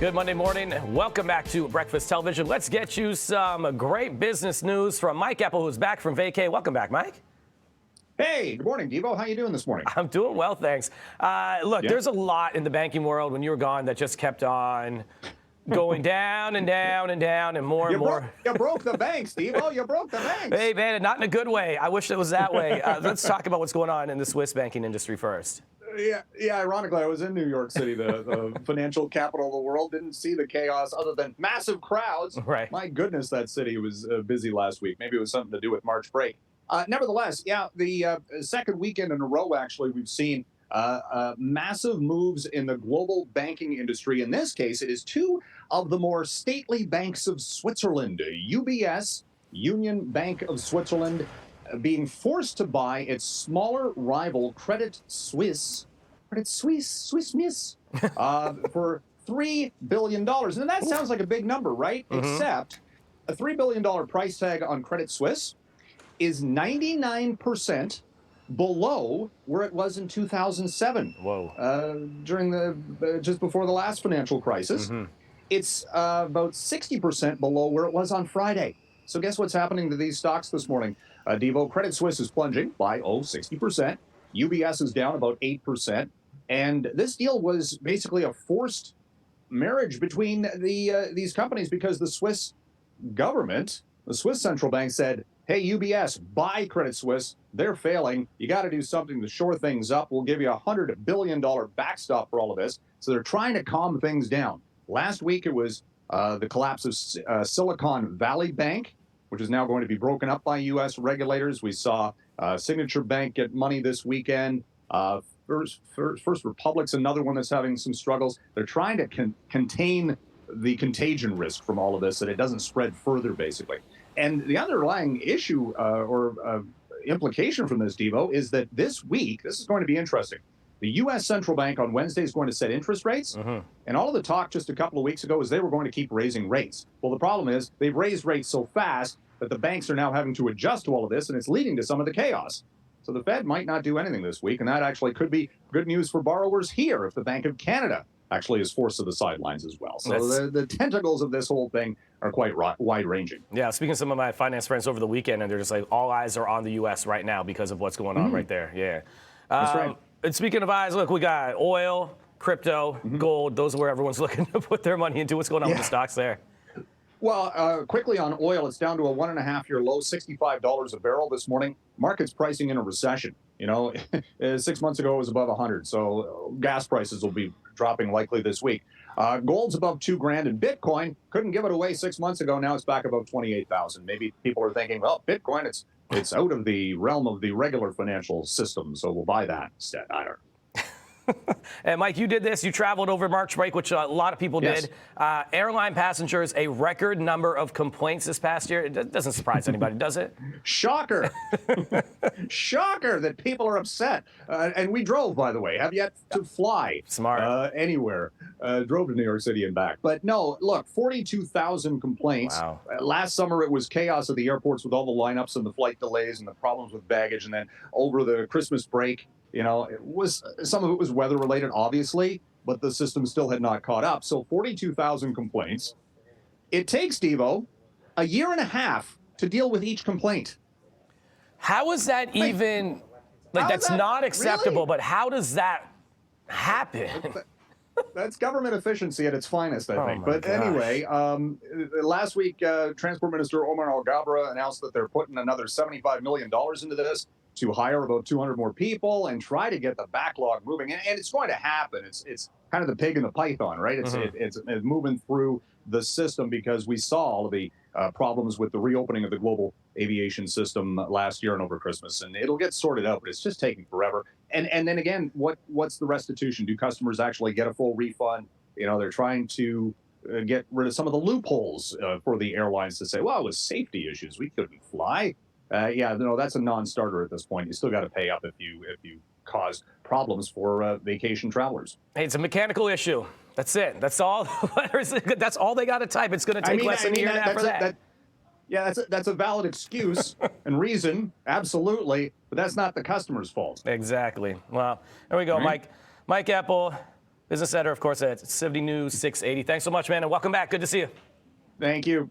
Good Monday morning. Welcome back to Breakfast Television. Let's get you some great business news from Mike Eppel, who's back from vacay. Welcome back, Mike. Hey, good morning, Devo. How you doing this morning? I'm doing well, thanks. There's a lot in the banking world when you were gone that just kept on going down and down and down and more and more. You broke the banks, Devo. You broke the banks. Hey, man, not in a good way. I wish it was that way. Let's talk about what's going on in the Swiss banking industry first. Yeah. Ironically, I was in New York City, the financial capital of the world. Didn't see the chaos other than massive crowds. Right. My goodness, that city was busy last week. Maybe it was something to do with March break. Nevertheless, the second weekend in a row, actually, we've seen massive moves in the global banking industry. In this case, it is two of the more stately banks of Switzerland, UBS, Union Bank of Switzerland, being forced to buy its smaller rival, Credit Suisse, for $3 billion. And that sounds like a big number, right? Mm-hmm. Except a $3 billion price tag on Credit Suisse is 99% below where it was in 2007. Whoa. During just before the last financial crisis. Mm-hmm. It's about 60% below where it was on Friday. So guess what's happening to these stocks this morning? Devo, Credit Suisse is plunging by 60%. UBS is down about 8%. And this deal was basically a forced marriage between these companies because the Swiss government, the Swiss central bank said, hey, UBS, buy Credit Suisse. They're failing. You got to do something to shore things up. We'll give you a $100 billion backstop for all of this. So they're trying to calm things down. Last week, it was the collapse of Silicon Valley Bank, which is now going to be broken up by U.S. regulators. We saw Signature Bank get money this weekend. First Republic's another one that's having some struggles. They're trying to contain the contagion risk from all of this, so that it doesn't spread further, basically. And the underlying issue or implication from this, Devo, is that this week, this is going to be interesting. The U.S. Central Bank on Wednesday is going to set interest rates. Mm-hmm. And all of the talk just a couple of weeks ago is they were going to keep raising rates. Well, the problem is they've raised rates so fast that the banks are now having to adjust to all of this, and it's leading to some of the chaos. So the Fed might not do anything this week, and that actually could be good news for borrowers here if the Bank of Canada actually is forced to the sidelines as well. So the tentacles of this whole thing are quite wide-ranging. Yeah, speaking to some of my finance friends over the weekend, and they're just like, all eyes are on the U.S. right now because of what's going on right there. Yeah. That's right. And speaking of eyes, look, we got oil, crypto, gold. Those are where everyone's looking to put their money into. What's going on with the stocks there? Well, quickly on oil, it's down to a 1.5-year low, $65 a barrel this morning. Market's pricing in a recession. You know, 6 months ago it was above 100, so gas prices will be dropping likely this week. Gold's above $2,000, and Bitcoin couldn't give it away 6 months ago. Now it's back above 28,000. Maybe people are thinking, well, Bitcoin, it's out of the realm of the regular financial system, so we'll buy that instead. I don't know. And Mike, you did this. You traveled over March break, which a lot of people did. Airline passengers, a record number of complaints this past year. It doesn't surprise anybody, does it? Shocker. Shocker that people are upset. And we drove, by the way. Have yet to fly anywhere. Drove to New York City and back. But no, look, 42,000 complaints. Wow. Last summer, it was chaos at the airports with all the lineups and the flight delays and the problems with baggage. And then over the Christmas break, you know, some of it was weather related, obviously, but the system still had not caught up. So 42,000 complaints. It takes, Devo, a year and a half to deal with each complaint. How is that even, that's not acceptable, really? But how does that happen? That's government efficiency at its finest, I think. But anyway, last week, Transport Minister Omar Al-Gabra announced that they're putting another $75 million into this to hire about 200 more people and try to get the backlog moving. And it's going to happen. It's kind of the pig and the python, right? It's moving through the system because we saw all of the problems with the reopening of the global aviation system last year and over Christmas. And it'll get sorted out, but it's just taking forever. And then again, what's the restitution? Do customers actually get a full refund? You know, they're trying to get rid of some of the loopholes for the airlines to say, well, it was safety issues. We couldn't fly. That's a non-starter at this point. You still got to pay up if you cause problems for vacation travelers. Hey, it's a mechanical issue. That's it. That's all. That's all they got to type. It's going to take less than a year and a half for that. That's a valid excuse and reason, absolutely, but that's not the customer's fault. Exactly. Well, there we go, right? Mike Eppel. business editor, of course, at CityNews 680. Thanks so much, man, and welcome back. Good to see you. Thank you.